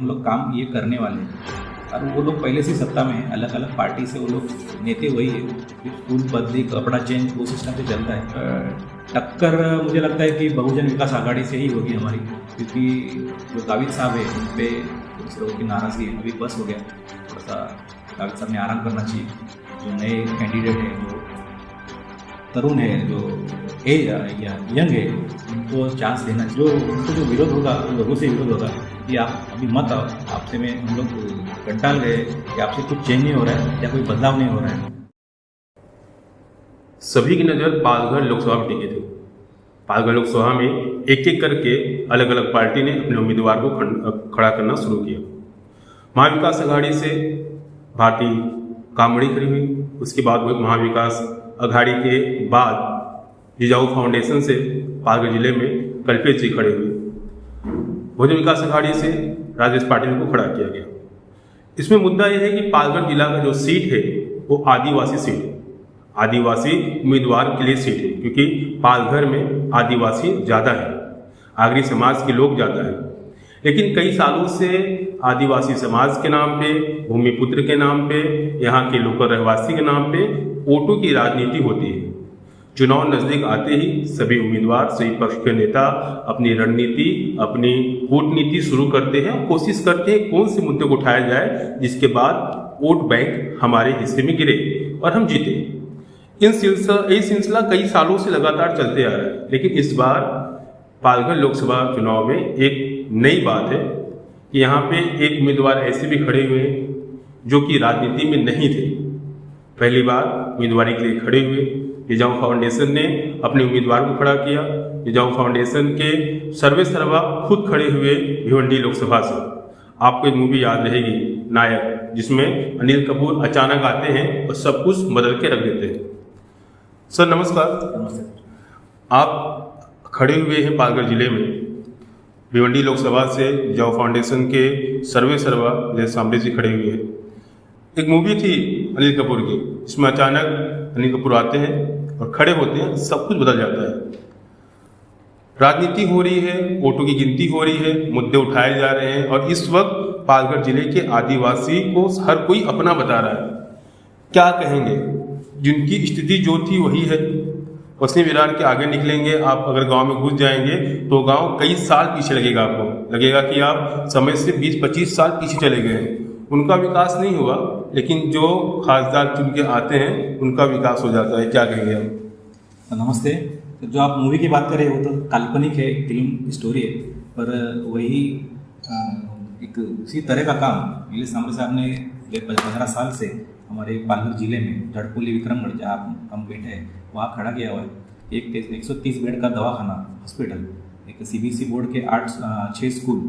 हम लोग काम ये करने वाले हैं। और वो लोग पहले से सत्ता में है, अलग अलग पार्टी से वो लोग नेते वही है, स्कूल बदली कपड़ा चेंज वो सिस्टम से चलता है। टक्कर मुझे लगता है कि बहुजन विकास आघाड़ी से ही होगी हमारी, क्योंकि जो गावित साहब है उन पर कुछ लोगों की नाराज़गी है। अभी बस हो गया, थोड़ा सा गावित साहब ने आराम करना चाहिए। जो नए कैंडिडेट हैं, जो तरुण है, जो यंग है, उनको चांस देना। जो उनको जो विरोध होगा उन लोगों से विरोध होगा कि आप अभी मत आओ, आपसे में हम लोग कंटाल गए कि आपसे कुछ चेंज नहीं हो रहा है या कोई बदलाव नहीं हो रहा है। सभी की नज़र पालघर लोकसभा में टिकी थी। पालघर लोकसभा में एक एक करके अलग अलग पार्टी ने अपने उम्मीदवार को खड़ा करना शुरू किया। महाविकास आघाड़ी से भारती कामड़ी खड़ी हुई, उसके बाद महाविकास आघाड़ी के बाद जिजाऊ फाउंडेशन से पालघर जिले में कल्पेश जी खड़े हुए। बहुजन विकास आघाड़ी से राजेश पाटिल को खड़ा किया गया। इसमें मुद्दा यह है कि पालघर जिला का जो सीट है वो आदिवासी सीट है, आदिवासी उम्मीदवार के लिए सीट है, क्योंकि पालघर में आदिवासी ज़्यादा है, आगरी समाज के लोग ज़्यादा हैं। लेकिन कई सालों से आदिवासी समाज के नाम पे, भूमिपुत्र के नाम पे, यहाँ के लोकल रहवासी के नाम पे वोटों की राजनीति होती है। चुनाव नज़दीक आते ही सभी उम्मीदवार, सभी पक्ष के नेता अपनी रणनीति, अपनी कूटनीति शुरू करते हैं और कोशिश करते हैं कौन से मुद्दे को उठाया जाए जिसके बाद वोट बैंक हमारे हिस्से में गिरे और हम जीते। ये सिलसिला कई सालों से लगातार चलते आ रहा है। लेकिन इस बार पालघर लोकसभा चुनाव में एक नई बात है कि यहाँ पे एक उम्मीदवार ऐसे भी खड़े हुए हैं जो कि राजनीति में नहीं थे, पहली बार उम्मीदवारी के लिए खड़े हुए। जिजाऊ फाउंडेशन ने अपने उम्मीदवार को खड़ा किया। जिजाऊ फाउंडेशन के सर्वे सर्वा खुद खड़े हुए भिवंडी लोकसभा से। आपको एक मूवी याद रहेगी नायक, जिसमें अनिल कपूर अचानक आते हैं और सब कुछ बदल के रख देते हैं। सर नमस्कार। नमस्ते। आप खड़े हुए हैं पालघर जिले में, भिवंडी लोकसभा से जिजाऊ फाउंडेशन के सर्वे सर्वा सामने से खड़े हुए हैं। एक मूवी थी अनिल कपूर की, इसमें अचानक अनिल कपूर आते हैं और खड़े होते हैं, सब कुछ बदल जाता है। राजनीति हो रही है, वोटों की गिनती हो रही है, मुद्दे उठाए जा रहे हैं और इस वक्त पालघर जिले के आदिवासी को हर कोई अपना बता रहा है। क्या कहेंगे? जिनकी स्थिति जो थी वही है। पश्चिमी विरार के आगे निकलेंगे आप, अगर गांव में घुस जाएंगे तो गांव कई साल पीछे लगेगा। आपको लगेगा कि आप समय से 20-25 साल पीछे चले गए हैं। उनका विकास नहीं हुआ, लेकिन जो खासदार चुन के आते हैं उनका विकास हो जाता है। क्या कहेंगे आप? नमस्ते। तो जो आप मूवी की बात करें वो तो काल्पनिक है, एक फिल्म स्टोरी है, पर वही एक उसी तरह का काम नीलेश सांबरे साहब ने 15 साल से हमारे पालघर जिले में धड़पुली विक्रमगढ़, जहाँ हम बैठे हैं, वहाँ खड़ा किया हुआ है। एक 130 बेड का दवाखाना हॉस्पिटल, एक CBSE बोर्ड के 6 स्कूल,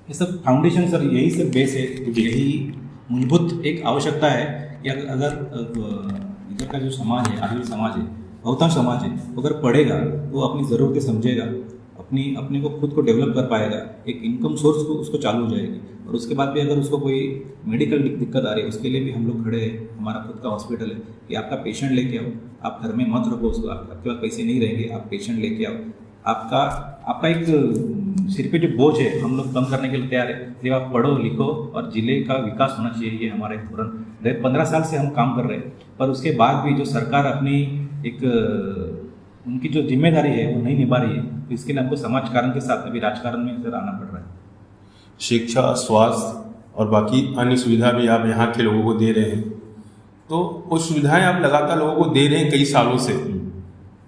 ये सब फाउंडेशन सर, यही सब बेस है, यही मूलभूत एक आवश्यकता है कि अगर इधर का जो समाज है, आदिवासी समाज है, बहुतांश समाज है, अगर पढ़ेगा तो अपनी ज़रूरतें समझेगा, अपने को खुद को डेवलप कर पाएगा, एक इनकम सोर्स को उसको चालू हो जाएगी। और उसके बाद भी अगर उसको कोई मेडिकल दिक्कत आ रही है, उसके लिए भी हम लोग खड़े हैं। हमारा खुद का हॉस्पिटल है कि आपका पेशेंट लेके आओ, आप घर में मत रखो उसको, आपके पास पैसे नहीं रहेंगे, आप पेशेंट लेके आओ। आपका एक सिर पे जो बोझ है हम लोग कम करने के लिए तैयार है। सिर्फ आप पढ़ो लिखो और जिले का विकास होना चाहिए, ये हमारा एक धोरण। 15 साल से हम काम कर रहे हैं, पर उसके बाद भी जो सरकार अपनी एक उनकी जो जिम्मेदारी है वो नहीं निभा रही है, तो इसके लिए हमको समाज कारण के साथ अभी राजकारण में सर आना पड़ रहा है। शिक्षा, स्वास्थ्य और बाकी अन्य सुविधा भी आप यहाँ के लोगों को दे रहे हैं, तो वो सुविधाएं आप लगातार लोगों को दे रहे हैं कई सालों से,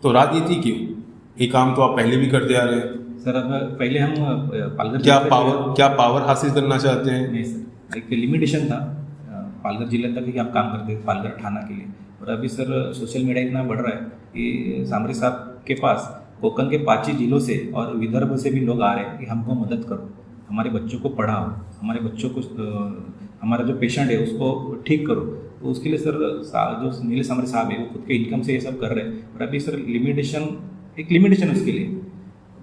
तो राजनीति क्यों? ये काम तो आप पहले भी करते आ रहे हैं सर। अब पहले हम पालघर क्या पावर हासिल करना चाहते हैं? नहीं सर, एक लिमिटेशन था, पालघर जिले तक ही हम काम करते हैं, पालघर थाना के लिए। और अभी सर सोशल मीडिया इतना बढ़ रहा है कि सांबरे साहब के पास कोकण के 5 जिलों से और विदर्भ से भी लोग आ रहे हैं कि हमको मदद करो, हमारे बच्चों को पढ़ाओ, हमारे बच्चों को, हमारा जो पेशेंट है उसको ठीक करो। तो उसके लिए सर जो नीलेश सांबरे साहब है वो खुद के इनकम से ये सब कर रहे हैं। और अभी सर एक लिमिटेशन उसके लिए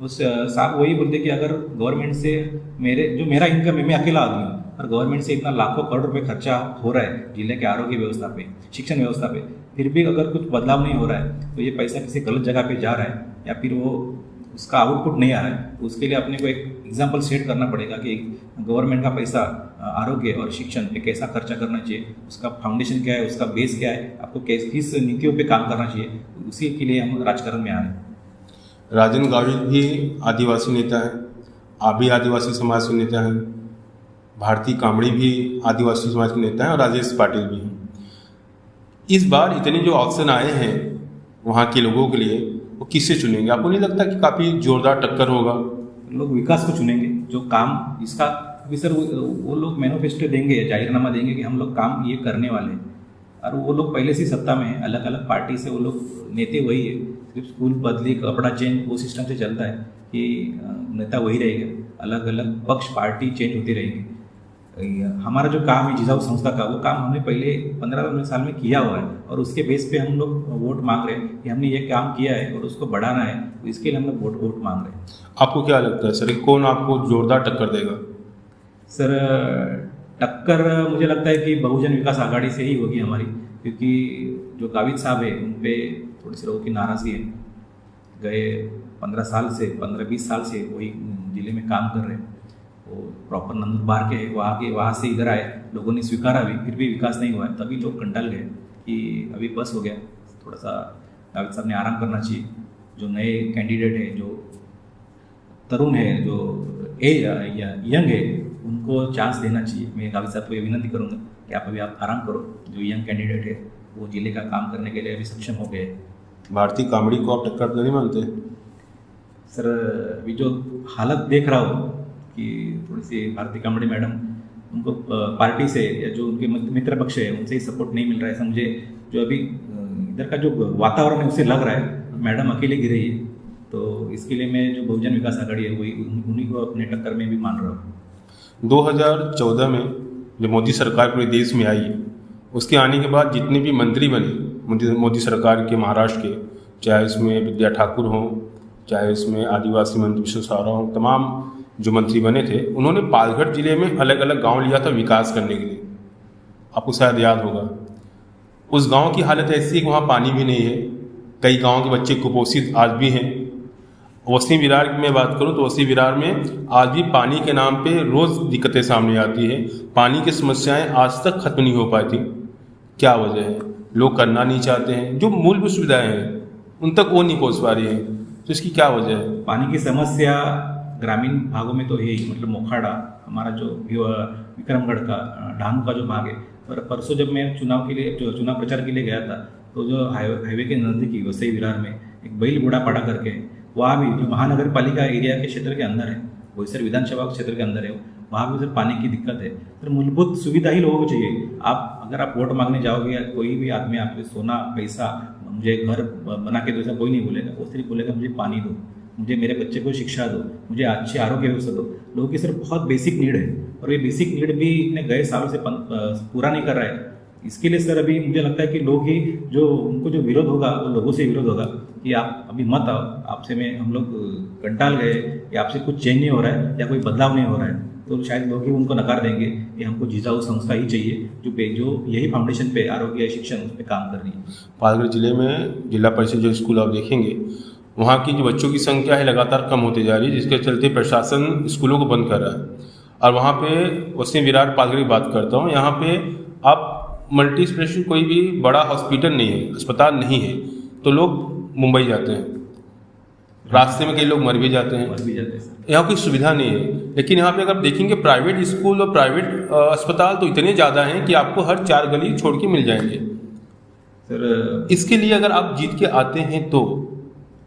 उस साहब वही बोलते कि अगर गवर्नमेंट से मेरा इनकम है, मैं अकेला आदमी हूँ, और गवर्नमेंट से इतना लाखों करोड़ रुपए खर्चा हो रहा है जिले के आरोग्य व्यवस्था पे, शिक्षण व्यवस्था पे, फिर भी अगर कुछ बदलाव नहीं हो रहा है तो ये पैसा किसी गलत जगह पे जा रहा है या फिर वो उसका आउटपुट नहीं आ रहा है। तो उसके लिए अपने को एक एग्जाम्पल सेट करना पड़ेगा कि गवर्नमेंट का पैसा आरोग्य और शिक्षण पे कैसा खर्चा करना चाहिए, उसका फाउंडेशन क्या है, उसका बेस क्या है, आपको किस नीतियों पे काम करना चाहिए, उसी के लिए हम राजकारण में आ रहे हैं। राजन गावित भी आदिवासी नेता हैं, आप भी आदिवासी समाज के नेता हैं, भारती कामड़ी भी आदिवासी समाज के नेता हैं और राजेश पाटिल भी हैं। इस बार इतने जो ऑप्शन आए हैं वहाँ के लोगों के लिए, वो किससे चुनेंगे? आपको नहीं लगता कि काफ़ी जोरदार टक्कर होगा? लोग विकास को चुनेंगे, जो काम इसका अभी सर वो लोग मैनिफेस्टो देंगे, जाहिरनामा देंगे कि हम लोग काम ये करने वाले हैं, और वो लोग पहले से सत्ता में है, अलग अलग पार्टी से वो लोग नेता वही है, सिर्फ स्कूल बदली कपड़ा चेंज वो सिस्टम से चलता है कि नेता वही रहेगा, अलग अलग पक्ष पार्टी चेंज होती रहेगी। हमारा जो काम है जिजाऊ संस्था का, वो काम हमने पहले 15 साल में किया हुआ है और उसके बेस पे हम लोग वोट मांग रहे हैं कि हमने ये काम किया है और उसको बढ़ाना है, तो इसके लिए हम लोग वोट मांग रहे हैं। आपको क्या लगता है सर, कौन आपको जोरदार टक्कर देगा? सर टक्कर मुझे लगता है कि बहुजन विकास आघाड़ी से ही होगी हमारी, क्योंकि जो गावित साहब है उन पे थोड़ी सी लोगों की नाराज़गी है। गए 15-20 साल से वही जिले में काम कर रहे हैं, वो प्रॉपर नंदुरबार के वहाँ से इधर आए, लोगों ने स्वीकारा भी, फिर भी विकास नहीं हुआ है, तभी लोग कंटाल गए कि अभी बस हो गया, थोड़ा सा गावित साहब ने आराम करना चाहिए। जो नए कैंडिडेट है, जो तरुण है, जो यंग है, उनको चांस देना चाहिए। मैं गावित साहब को ये विनती करूँगा कि आप आराम करो, जो यंग कैंडिडेट है वो जिले का काम करने के लिए अभी सक्षम हो गए। भारती कामड़ी को आप टक्कर नहीं मानते? सर अभी जो हालत देख रहा हो कि थोड़ी सी भारती कामड़ी मैडम, उनको पार्टी से या जो उनके मित्र पक्ष है उनसे ही सपोर्ट नहीं मिल रहा है, ऐसा मुझे जो अभी इधर का जो वातावरण है उससे लग रहा है मैडम अकेले गिर रही है। तो इसके लिए मैं जो बहुजन विकास आघाड़ी है वही उन्हीं को अपने टक्कर में भी मान रहा हूँ। 2014 में जब मोदी सरकार पूरे देश में आई, उसके आने के बाद जितने भी मंत्री बने मोदी सरकार के महाराष्ट्र के, चाहे इसमें विद्या ठाकुर हों, चाहे इसमें आदिवासी मंत्री विश्व सारा हों, तमाम जो मंत्री बने थे, उन्होंने पालघर जिले में अलग अलग गांव लिया था विकास करने के लिए। आपको शायद याद होगा, उस गांव की हालत ऐसी है कि वहाँ पानी भी नहीं है, कई गाँव के बच्चे कुपोषित आज भी हैं। वसी विरार की मैं बात करूं तो वसी विरार में आज भी पानी के नाम पे रोज़ दिक्कतें सामने आती है, पानी की समस्याएं आज तक खत्म नहीं हो पाती। क्या वजह है? लोग करना नहीं चाहते हैं, जो मूलभूत सुविधाएं हैं उन तक वो नहीं पहुंच पा रही है, तो इसकी क्या वजह है? पानी की समस्या ग्रामीण भागों में तो है ही, मतलब मोखाड़ा हमारा जो विक्रमगढ़ का ढांग का जो भाग है, पर परसों जब मैं चुनाव प्रचार के लिए गया था, तो जो हाईवे के नज़दीकी वसई विरार में एक बैल बूढ़ा पाड़ा करके, वहाँ भी जो महानगर पालिका एरिया के क्षेत्र के अंदर है, बोईसर विधानसभा क्षेत्र के अंदर है, वहाँ भी सर पानी की दिक्कत है। सर मूलभूत सुविधा ही लोगों को चाहिए। अगर आप वोट मांगने जाओगे या कोई भी आदमी आपके सोना पैसा मुझे घर बना के दो, ऐसा कोई नहीं बोलेगा, वो सिर्फ बोलेगा मुझे पानी दो, मुझे मेरे बच्चे को शिक्षा दो, मुझे अच्छी आरोग्य व्यवस्था दो। लोगों की सर बहुत बेसिक नीड है और ये बेसिक नीड भी इतने गए सालों से पूरा नहीं कर रहा है। इसके लिए सर अभी मुझे लगता है कि लोग ही जो उनको जो विरोध होगा वो लोगों से विरोध होगा कि आप अभी मत आओ, आपसे हम लोग कंटाल गए या आपसे कुछ चेंज नहीं हो रहा है या कोई बदलाव नहीं हो रहा है, तो शायद लोग ही उनको नकार देंगे कि हमको जिजाऊ संस्था ही चाहिए जो यही फाउंडेशन पे आरोग्य शिक्षण उस पर काम कर रही है। पालघर जिले में जिला परिषद जो स्कूल आप देखेंगे, वहाँ की जो बच्चों की संख्या है लगातार कम होती जा रही है, जिसके चलते प्रशासन स्कूलों को बंद कर रहा है। और वहाँ पे वसीम विरार पालघर की बात करता हूँ, यहाँ पे आप मल्टी स्पेशलिस्ट कोई भी बड़ा हॉस्पिटल नहीं है, अस्पताल नहीं है, तो लोग मुंबई जाते हैं, रास्ते में कई लोग मर भी जाते हैं। यहाँ कोई सुविधा नहीं है। लेकिन यहाँ पे अगर आप देखेंगे प्राइवेट स्कूल और प्राइवेट अस्पताल तो इतने ज़्यादा हैं कि आपको हर 4 गली छोड़ के मिल जाएंगे। सर इसके लिए अगर आप जीत के आते हैं तो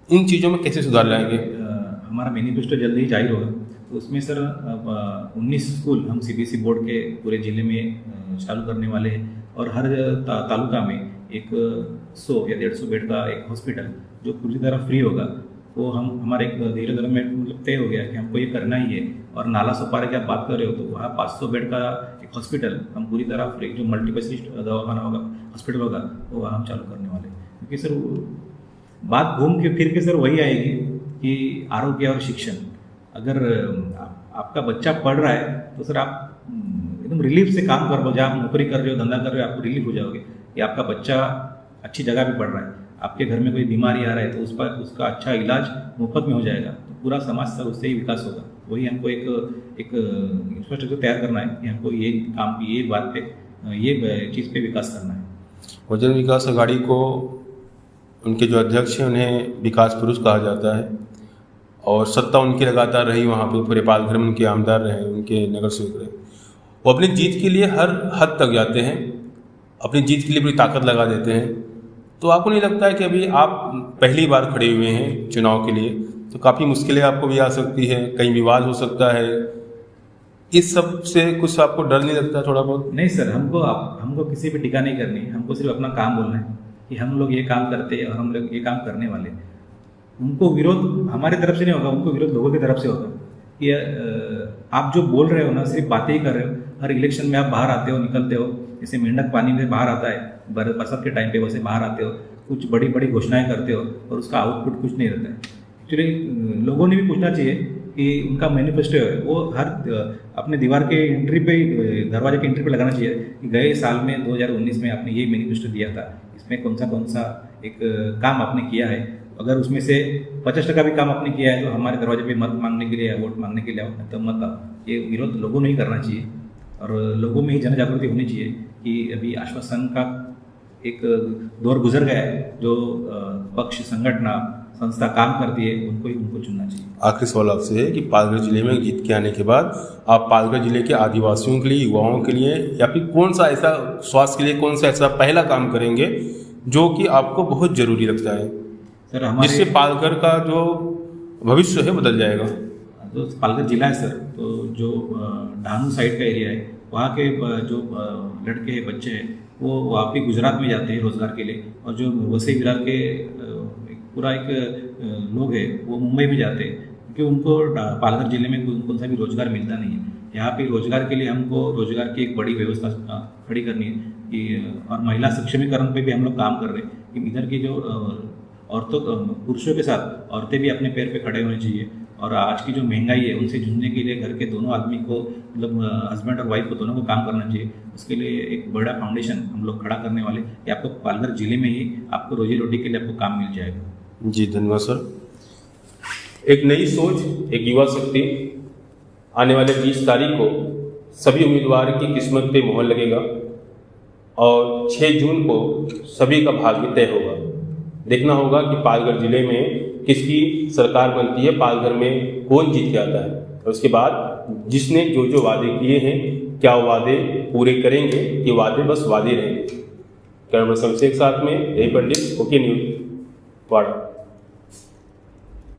इन चीज़ों में कैसे सुधार लाएंगे? हमारा मैनिफेस्टो जल्दी ही जाहिर होगा, तो उसमें सर 19 स्कूल हम CBSE बोर्ड के पूरे ज़िले में चालू करने वाले हैं और हर तालुका में एक 100 या 150 बेड का एक हॉस्पिटल जो पूरी तरह फ्री होगा, वो हम हमारे एक धीरे धीरे में मतलब तय हो गया कि हमको ये करना ही है। और नाला सोपारा की आप बात कर रहे हो तो वहाँ 500 बेड का एक हॉस्पिटल हम पूरी तरह फ्री, जो मल्टीस्पेशलिस्ट दवाखाना होगा, हॉस्पिटल होगा, तो वहाँ हम चालू करने वाले हैं। क्योंकि सर बात घूम के फिर के सर वही आएगी कि आरोग्य और शिक्षण, अगर आपका बच्चा पढ़ रहा है तो सर आप एकदम रिलीफ से काम कर, जहाँ आप नौकरी कर रहे हो, धंधा कर रहे हो, आपको रिलीफ हो जाओगे कि आपका बच्चा अच्छी जगह पे पढ़ रहा है, आपके घर में कोई बीमारी आ रहा है तो उसका अच्छा इलाज मुफ्त में हो जाएगा, तो पूरा समाज सर उससे ही विकास होगा। वही हमको एक इंफ्रास्ट्रक्चर तैयार करना है कि हमको ये काम ये बात पे ये चीज़ पे विकास करना है। बहुजन विकास आघाड़ी को उनके जो अध्यक्ष हैं उन्हें विकास पुरुष कहा जाता है और सत्ता उनकी लगातार रही, वहाँ पे पूरे पालघर में उनके आमदार रहे, उनके नगर सेवक रहे। वो अपनी जीत के लिए हर हद तक जाते हैं, अपनी जीत के लिए पूरी ताकत लगा देते हैं। तो आपको नहीं लगता है कि अभी आप पहली बार खड़े हुए हैं चुनाव के लिए, तो काफ़ी मुश्किलें आपको भी आ सकती है, कहीं विवाद हो सकता है, इस सब से कुछ आपको डर नहीं लगता थोड़ा बहुत? नहीं सर, हमको किसी पे टीका नहीं करनी है, हमको सिर्फ अपना काम बोलना है कि हम लोग ये काम करते हैं और हम लोग ये काम करने वाले। उनको विरोध हमारी तरफ से नहीं होगा, उनको विरोध लोगों की तरफ से होगा कि आप जो बोल रहे हो ना सिर्फ बातें ही कर रहे हो। हर इलेक्शन में आप बाहर आते हो, निकलते हो, जैसे मेंढक पानी में बाहर आता है बरसात के टाइम पे, वैसे बाहर आते हो, कुछ बड़ी बड़ी घोषणाएं करते हो और उसका आउटपुट कुछ नहीं रहता है। एक्चुअली लोगों ने भी पूछना चाहिए कि उनका मैनिफेस्टो है वो हर अपने दीवार के एंट्री पे, दरवाजे के एंट्री पे लगाना चाहिए कि गए साल में 2019 में आपने ये मैनिफेस्टो दिया था, इसमें कौन सा एक काम आपने किया है। अगर उसमें से 50% भी काम आपने किया है तो हमारे दरवाजे पे मत मांगने के लिए, वोट मांगने के लिए आओ, तो मत आओ। ये विरोध लोगों ने ही करना चाहिए और लोगों में ही जन जागृति होनी चाहिए कि अभी आश्वासन का एक दौर गुजर गया है। जो पक्ष, संगठन, संस्था काम करती है उनको चुनना चाहिए। आखिरी सवाल आपसे है कि पालघर जिले में जीत के आने के बाद आप पालघर जिले के आदिवासियों के लिए, युवाओं के लिए, या फिर कौन सा ऐसा स्वास्थ्य के लिए कौन सा ऐसा पहला काम करेंगे जो कि आपको बहुत जरूरी लगता है, सर जिससे पालघर का जो भविष्य है बदल जाएगा? तो पालघर जिला है सर, तो जो ढानू साइड का एरिया है वहाँ के जो लड़के बच्चे हैं वो वापी गुजरात में जाते हैं रोज़गार के लिए, और जो वसई विरार के पूरा एक लोग है वो मुंबई में जाते हैं क्योंकि उनको पालघर जिले में कौन सा भी रोज़गार मिलता नहीं है। यहाँ पे रोज़गार के लिए हमको रोज़गार की एक बड़ी व्यवस्था खड़ी करनी है कि और महिला सक्षमीकरण पे भी हम लोग काम कर रहे हैं कि इधर की जो औरतों, पुरुषों के साथ औरतें भी अपने पैर पे खड़े होने चाहिए। और आज की जो महंगाई है उनसे जूझने के लिए घर के दोनों आदमी को, मतलब हस्बैंड और वाइफ को, दोनों को काम करना चाहिए। उसके लिए एक बड़ा फाउंडेशन हम लोग खड़ा करने वाले कि आपको पालघर जिले में ही आपको रोजी रोटी के लिए आपको काम मिल जाएगा। जी धन्यवाद सर। एक नई सोच, एक युवा शक्ति, आने वाले 20 तारीख को सभी उम्मीदवार की किस्मत पे मोहर लगेगा और 6 जून को सभी का भाग्य तय होगा। देखना होगा कि पालघर जिले में किसकी सरकार बनती है, पालघर में कौन जीत के आता है, और उसके बाद जिसने जो वादे किए हैं क्या वो वादे पूरे करेंगे कि वादे बस वादे रहेंगे। कैमरा शमशेर के साथ में पंडित, ओके न्यूज़ वाड़ा।